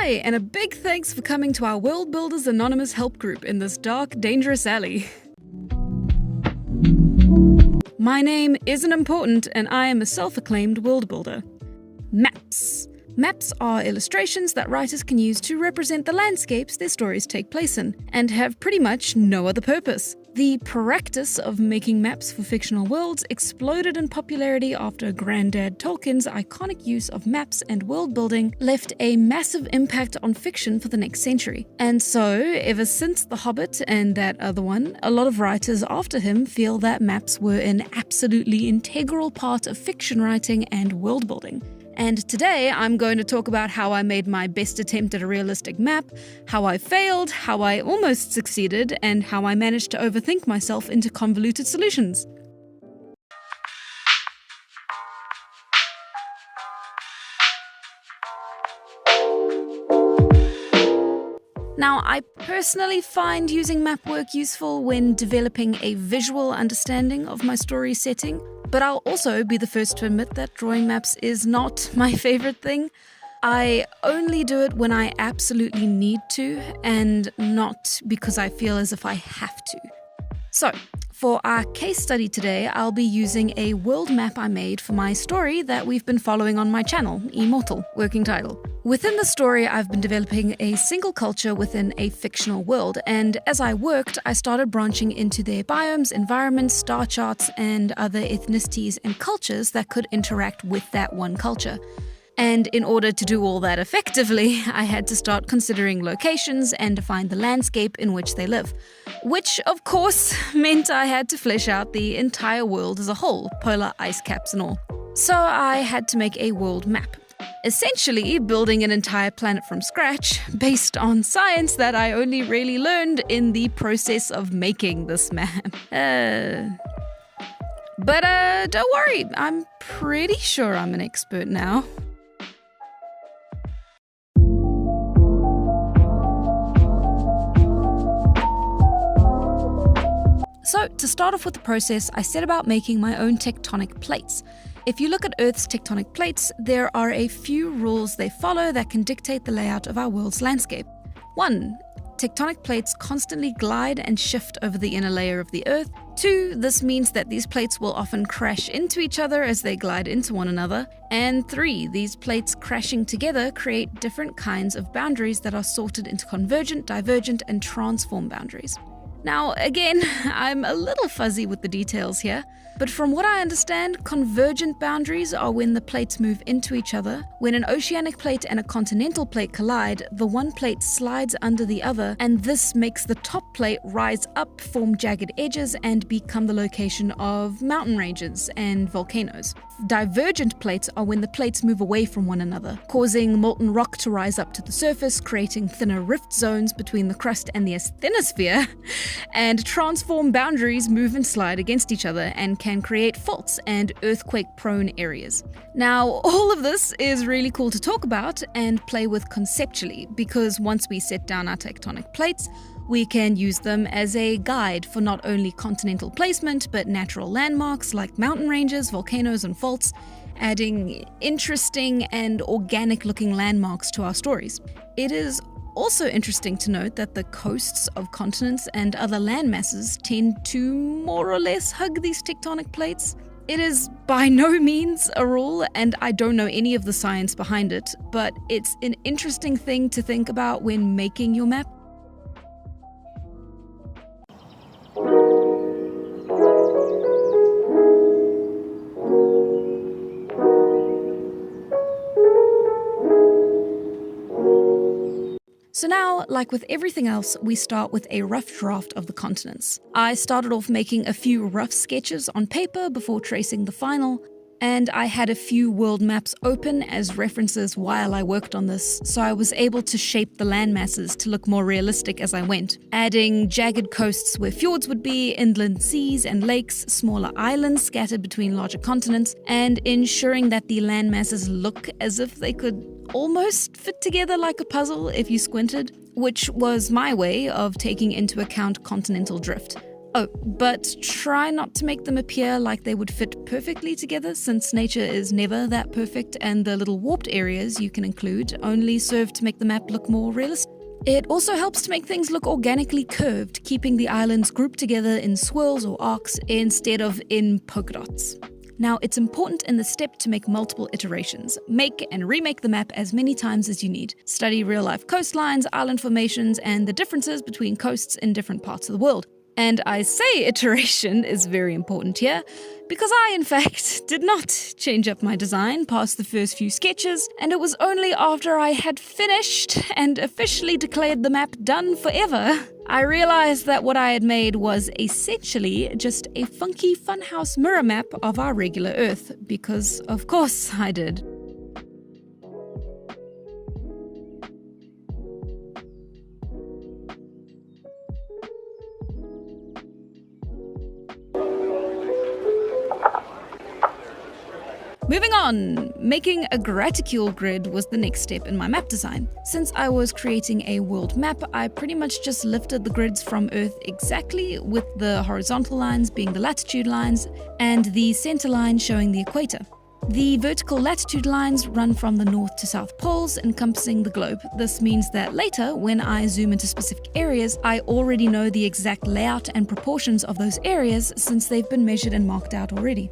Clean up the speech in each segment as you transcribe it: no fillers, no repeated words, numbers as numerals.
Hi, and a big thanks for coming to our World Builders Anonymous help group in this dark, dangerous alley. My name isn't important, and I am a self-acclaimed world builder. Maps. Maps are illustrations that writers can use to represent the landscapes their stories take place in, and have pretty much no other purpose. The practice of making maps for fictional worlds exploded in popularity after Grandad Tolkien's iconic use of maps and world building left a massive impact on fiction for the next century. And so, ever since The Hobbit and that other one, a lot of writers after him feel that maps were an absolutely integral part of fiction writing and world building. And today I'm going to talk about how I made my best attempt at a realistic map, how I failed, how I almost succeeded, and how I managed to overthink myself into convoluted solutions. Now, I personally find using map work useful when developing a visual understanding of my story setting, but I'll also be the first to admit that drawing maps is not my favorite thing. I only do it when I absolutely need to, and not because I feel as if I have to. So, for our case study today, I'll be using a world map I made for my story that we've been following on my channel, Immortal, working title. Within the story, I've been developing a single culture within a fictional world, and as I worked, I started branching into their biomes, environments, star charts, and other ethnicities and cultures that could interact with that one culture. And in order to do all that effectively, I had to start considering locations and define the landscape in which they live. Which, of course, meant I had to flesh out the entire world as a whole, polar ice caps and all. So I had to make a world map. Essentially, building an entire planet from scratch, based on science that I only really learned in the process of making this map. But don't worry, I'm pretty sure I'm an expert now. So, to start off with the process, I set about making my own tectonic plates. If you look at Earth's tectonic plates, there are a few rules they follow that can dictate the layout of our world's landscape. 1. Tectonic plates constantly glide and shift over the inner layer of the Earth. 2. This means that these plates will often crash into each other as they glide into one another. And 3. These plates crashing together create different kinds of boundaries that are sorted into convergent, divergent, and transform boundaries. Now, again, I'm a little fuzzy with the details here, but from what I understand, convergent boundaries are when the plates move into each other. When an oceanic plate and a continental plate collide, the one plate slides under the other, and this makes the top plate rise up, form jagged edges, and become the location of mountain ranges and volcanoes. Divergent plates are when the plates move away from one another, causing molten rock to rise up to the surface, creating thinner rift zones between the crust and the asthenosphere, and transform boundaries move and slide against each other and can create faults and earthquake-prone areas. Now, all of this is really cool to talk about and play with conceptually, because once we set down our tectonic plates, we can use them as a guide for not only continental placement, but natural landmarks like mountain ranges, volcanoes, and faults, adding interesting and organic-looking landmarks to our stories. It is also interesting to note that the coasts of continents and other land masses tend to more or less hug these tectonic plates. It is by no means a rule, and I don't know any of the science behind it, but it's an interesting thing to think about when making your map. So now, like with everything else, we start with a rough draft of the continents. I started off making a few rough sketches on paper before tracing the final, and I had a few world maps open as references while I worked on this, so I was able to shape the land masses to look more realistic as I went, adding jagged coasts where fjords would be, inland seas and lakes, smaller islands scattered between larger continents, and ensuring that the land masses look as if they could almost fit together like a puzzle if you squinted, which was my way of taking into account continental drift. Oh, but try not to make them appear like they would fit perfectly together, since nature is never that perfect, and the little warped areas you can include only serve to make the map look more realistic. It also helps to make things look organically curved, keeping the islands grouped together in swirls or arcs instead of in polka dots. Now, it's important in this step to make multiple iterations. Make and remake the map as many times as you need. Study real-life coastlines, island formations, and the differences between coasts in different parts of the world. And I say iteration is very important here, because I, in fact, did not change up my design past the first few sketches, and it was only after I had finished and officially declared the map done forever, I realized that what I had made was essentially just a funky funhouse mirror map of our regular Earth, because of course I did. Moving on, making a graticule grid was the next step in my map design. Since I was creating a world map, I pretty much just lifted the grids from Earth exactly, with the horizontal lines being the latitude lines and the center line showing the equator. The vertical latitude lines run from the north to south poles, encompassing the globe. This means that later, when I zoom into specific areas, I already know the exact layout and proportions of those areas since they've been measured and marked out already.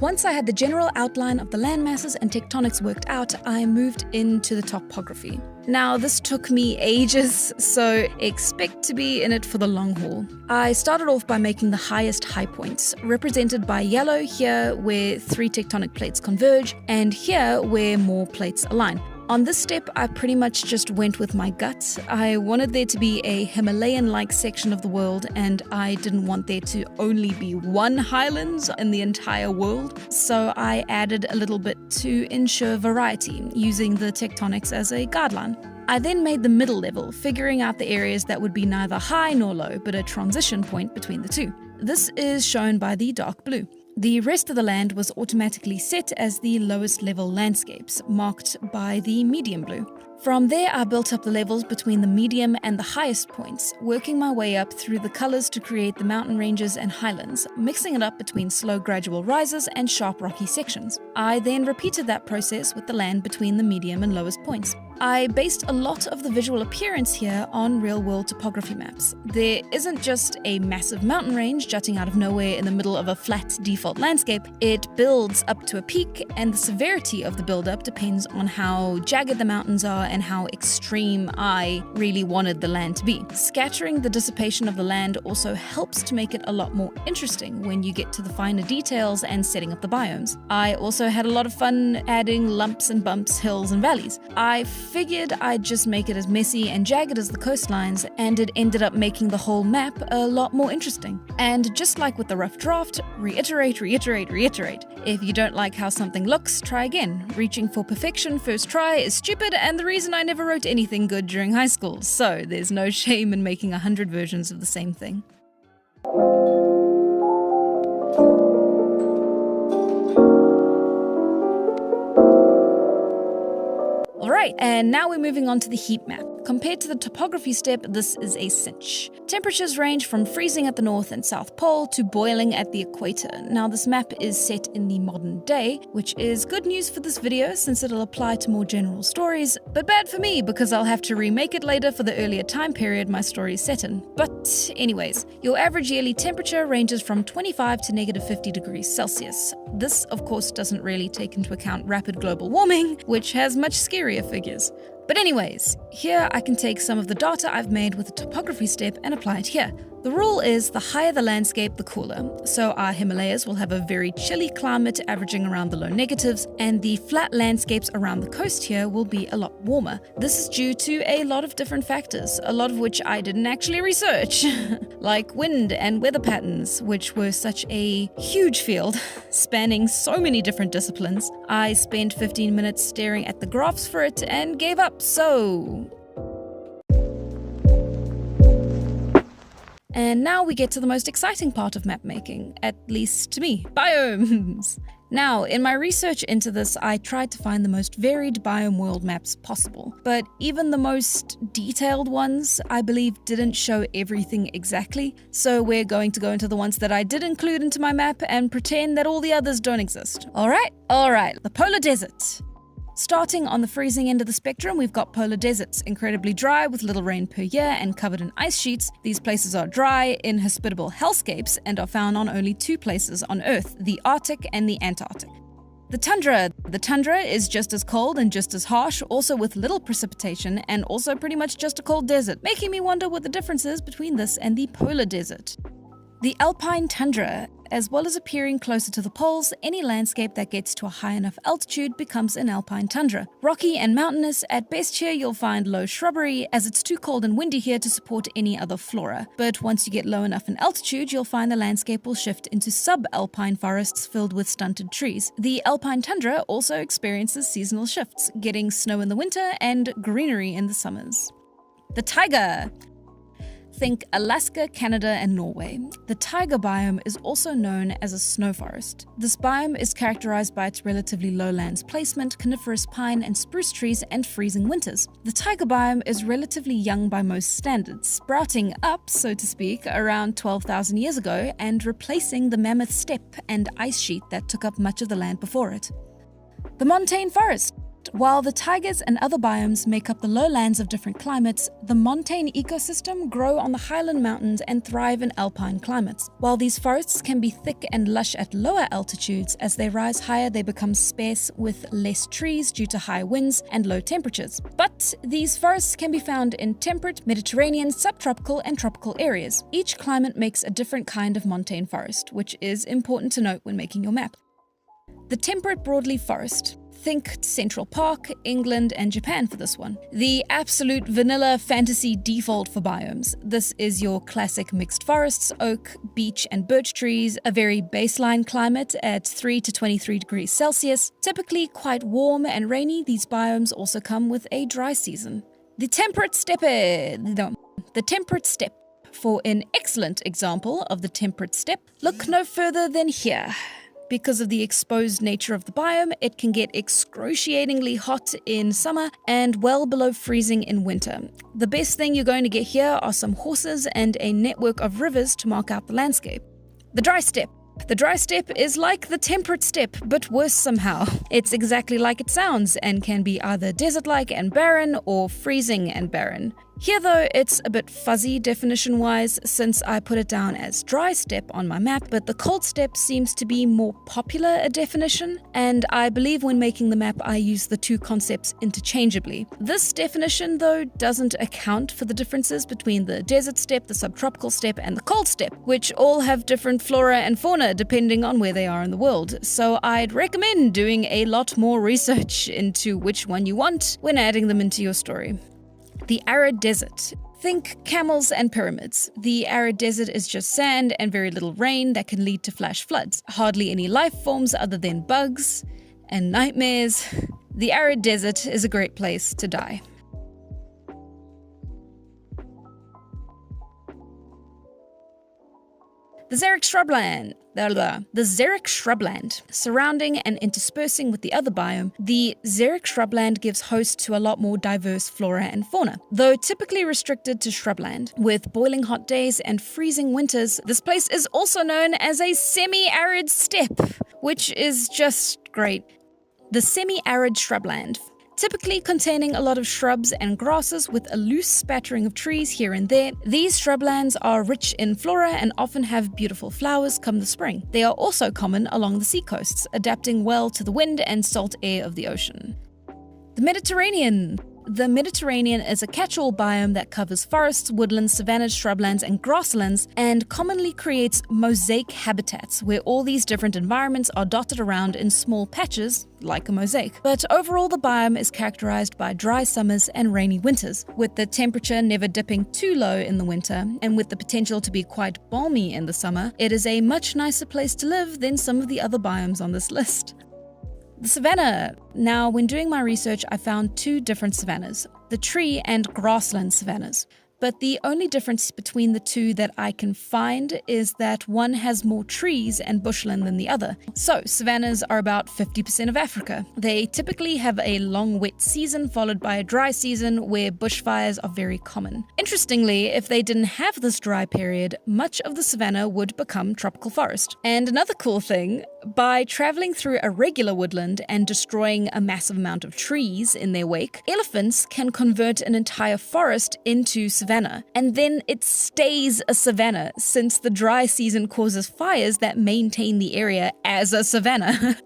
Once I had the general outline of the landmasses and tectonics worked out, I moved into the topography. Now, this took me ages, so expect to be in it for the long haul. I started off by making the highest high points, represented by yellow here where 3 tectonic plates converge, and here where more plates align. On this step, I pretty much just went with my gut. I wanted there to be a Himalayan-like section of the world, and I didn't want there to only be one highlands in the entire world, so I added a little bit to ensure variety, using the tectonics as a guideline. I then made the middle level, figuring out the areas that would be neither high nor low, but a transition point between the two. This is shown by the dark blue. The rest of the land was automatically set as the lowest level landscapes, marked by the medium blue. From there, I built up the levels between the medium and the highest points, working my way up through the colors to create the mountain ranges and highlands, mixing it up between slow gradual rises and sharp rocky sections. I then repeated that process with the land between the medium and lowest points. I based a lot of the visual appearance here on real-world topography maps. There isn't just a massive mountain range jutting out of nowhere in the middle of a flat default landscape. It builds up to a peak, and the severity of the build-up depends on how jagged the mountains are and how extreme I really wanted the land to be. Scattering the dissipation of the land also helps to make it a lot more interesting when you get to the finer details and setting up the biomes. I also had a lot of fun adding lumps and bumps, hills and valleys. I figured I'd just make it as messy and jagged as the coastlines, and it ended up making the whole map a lot more interesting. And just like with the rough draft, reiterate. If you don't like how something looks, try again. Reaching for perfection first try is stupid, and the reason I never wrote anything good during high school, so there's no shame in making 100 versions of the same thing. Alright, and now we're moving on to the heat map. Compared to the topography step, this is a cinch. Temperatures range from freezing at the North and South Pole to boiling at the equator. Now, this map is set in the modern day, which is good news for this video since it'll apply to more general stories, but bad for me because I'll have to remake it later for the earlier time period my story is set in. But anyways, your average yearly temperature ranges from 25 to -50 degrees Celsius. This, of course, doesn't really take into account rapid global warming, which has much scarier figures. But anyways, here I can take some of the data I've made with the topography step and apply it here. The rule is the higher the landscape, the cooler. So our Himalayas will have a very chilly climate averaging around the low negatives, and the flat landscapes around the coast here will be a lot warmer. This is due to a lot of different factors, a lot of which I didn't actually research, like wind and weather patterns, which were such a huge field, spanning so many different disciplines. I spent 15 minutes staring at the graphs for it and gave up, so... And now we get to the most exciting part of map making, at least to me, biomes. Now, in my research into this, I tried to find the most varied biome world maps possible, but even the most detailed ones, I believe, didn't show everything exactly, so we're going to go into the ones that I did include into my map and pretend that all the others don't exist. Alright, the polar desert. Starting on the freezing end of the spectrum, we've got polar deserts, incredibly dry with little rain per year and covered in ice sheets. These places are dry, inhospitable hellscapes and are found on only 2 places on Earth, the Arctic and the Antarctic. The tundra. The tundra is just as cold and just as harsh, also with little precipitation and also pretty much just a cold desert, making me wonder what the difference is between this and the polar desert. The alpine tundra. As well as appearing closer to the poles, any landscape that gets to a high enough altitude becomes an alpine tundra. Rocky and mountainous, at best here you'll find low shrubbery, as it's too cold and windy here to support any other flora. But once you get low enough in altitude, you'll find the landscape will shift into sub-alpine forests filled with stunted trees. The alpine tundra also experiences seasonal shifts, getting snow in the winter and greenery in the summers. The taiga. Think Alaska, Canada, and Norway. The taiga biome is also known as a snow forest. This biome is characterized by its relatively lowlands placement, coniferous pine and spruce trees, and freezing winters. The taiga biome is relatively young by most standards, sprouting up, so to speak, around 12,000 years ago and replacing the mammoth steppe and ice sheet that took up much of the land before it. The montane forest. While the taigas and other biomes make up the lowlands of different climates, the montane ecosystem grow on the highland mountains and thrive in alpine climates. While these forests can be thick and lush at lower altitudes, as they rise higher they become sparse with less trees due to high winds and low temperatures. But these forests can be found in temperate, Mediterranean, subtropical and tropical areas. Each climate makes a different kind of montane forest, which is important to note when making your map. The temperate broadleaf forest. Think Central Park, England, and Japan for this one. The absolute vanilla fantasy default for biomes. This is your classic mixed forests, oak, beech, and birch trees, a very baseline climate at 3 to 23 degrees Celsius. Typically quite warm and rainy, these biomes also come with a dry season. The temperate steppe. The temperate steppe. For an excellent example of the temperate steppe, look no further than here. Because of the exposed nature of the biome, it can get excruciatingly hot in summer and well below freezing in winter. The best thing you're going to get here are some horses and a network of rivers to mark out the landscape. The dry steppe. The dry steppe is like the temperate steppe, but worse somehow. It's exactly like it sounds and can be either desert-like and barren or freezing and barren. Here though, it's a bit fuzzy definition-wise since I put it down as dry steppe on my map, but the cold steppe seems to be more popular a definition, and I believe when making the map I use the two concepts interchangeably. This definition though doesn't account for the differences between the desert steppe, the subtropical steppe, and the cold steppe, which all have different flora and fauna depending on where they are in the world, so I'd recommend doing a lot more research into which one you want when adding them into your story. The arid desert. Think camels and pyramids. The arid desert is just sand and very little rain that can lead to flash floods. Hardly any life forms other than bugs and nightmares. The arid desert is a great place to die. The xeric shrubland. The xeric shrubland. Surrounding and interspersing with the other biome, the xeric shrubland gives host to a lot more diverse flora and fauna. Though typically restricted to shrubland, with boiling hot days and freezing winters, this place is also known as a semi-arid steppe, which is just great. The semi-arid shrubland. Typically containing a lot of shrubs and grasses with a loose spattering of trees here and there, these shrublands are rich in flora and often have beautiful flowers come the spring. They are also common along the seacoasts, adapting well to the wind and salt air of the ocean. The Mediterranean. The Mediterranean is a catch-all biome that covers forests, woodlands, savannas, shrublands, and grasslands, and commonly creates mosaic habitats where all these different environments are dotted around in small patches, like a mosaic. But overall, the biome is characterized by dry summers and rainy winters, with the temperature never dipping too low in the winter, and with the potential to be quite balmy in the summer. It is a much nicer place to live than some of the other biomes on this list. The savanna. Now, when doing my research, I found two different savannas, the tree and grassland savannas. but the only difference between the two that I can find is that one has more trees and bushland than the other. So, savannas are about 50% of Africa. They typically have a long wet season followed by a dry season where bushfires are very common. Interestingly, if they didn't have this dry period, much of the savanna would become tropical forest. And another cool thing, by traveling through a regular woodland and destroying a massive amount of trees in their wake, elephants can convert an entire forest into savanna. And then it stays a savanna, since the dry season causes fires that maintain the area as a savanna.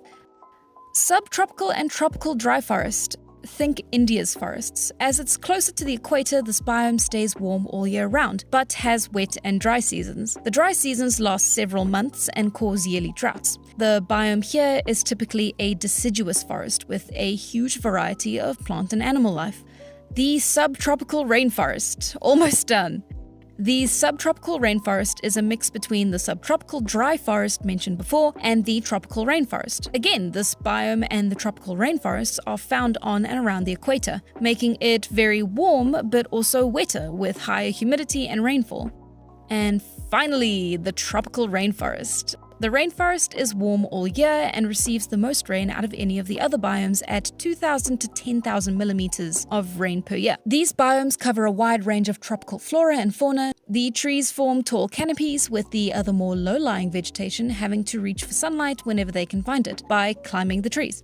Subtropical and tropical dry forest. Think India's forests. As it's closer to the equator, this biome stays warm all year round, but has wet and dry seasons. The dry seasons last several months and cause yearly droughts. The biome here is typically a deciduous forest with a huge variety of plant and animal life. The subtropical rainforest. Almost done. The subtropical rainforest is a mix between the subtropical dry forest mentioned before and the tropical rainforest. Again, this biome and the tropical rainforests are found on and around the equator, making it very warm but also wetter with higher humidity and rainfall. And finally, the tropical rainforest. The rainforest is warm all year and receives the most rain out of any of the other biomes at 2,000 to 10,000 millimeters of rain per year. These biomes cover a wide range of tropical flora and fauna. The trees form tall canopies, with the other more low-lying vegetation having to reach for sunlight whenever they can find it by climbing the trees.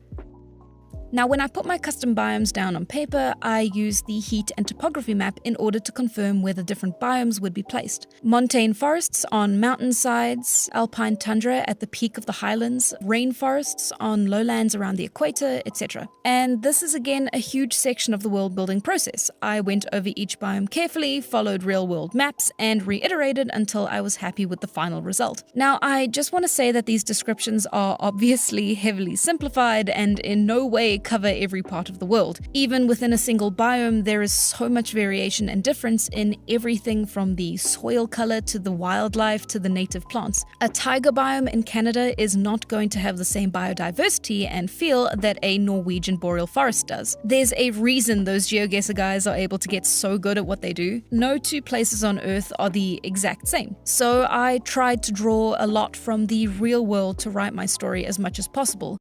Now, when I put my custom biomes down on paper, I used the heat and topography map in order to confirm where the different biomes would be placed. Montane forests on mountainsides, alpine tundra at the peak of the highlands, rainforests on lowlands around the equator, etc. And this is again a huge section of the world building process. I went over each biome carefully, followed real-world maps, and reiterated until I was happy with the final result. Now, I just want to say that these descriptions are obviously heavily simplified and in no way cover every part of the world. Even within a single biome, there is so much variation and difference in everything from the soil color to the wildlife to the native plants. A taiga biome in Canada is not going to have the same biodiversity and feel that a Norwegian boreal forest does. There's a reason those GeoGuessr guys are able to get so good at what they do. No two places on Earth are the exact same. So I tried to draw a lot from the real world to write my story as much as possible.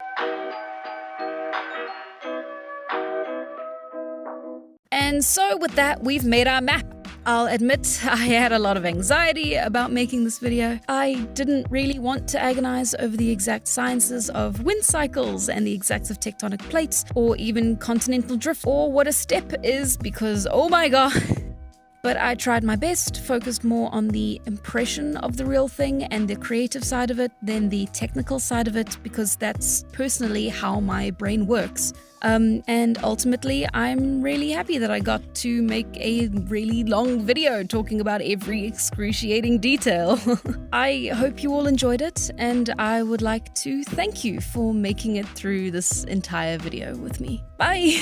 And so with that, we've made our map. I'll admit I had a lot of anxiety about making this video. I didn't really want to agonize over the exact sciences of wind cycles and the exacts of tectonic plates, or even continental drift, or what a step is, because oh my god. But I tried my best, focused more on the impression of the real thing and the creative side of it than the technical side of it, because that's personally how my brain works. And ultimately, I'm really happy that I got to make a really long video talking about every excruciating detail. I hope you all enjoyed it, and I would like to thank you for making it through this entire video with me. Bye!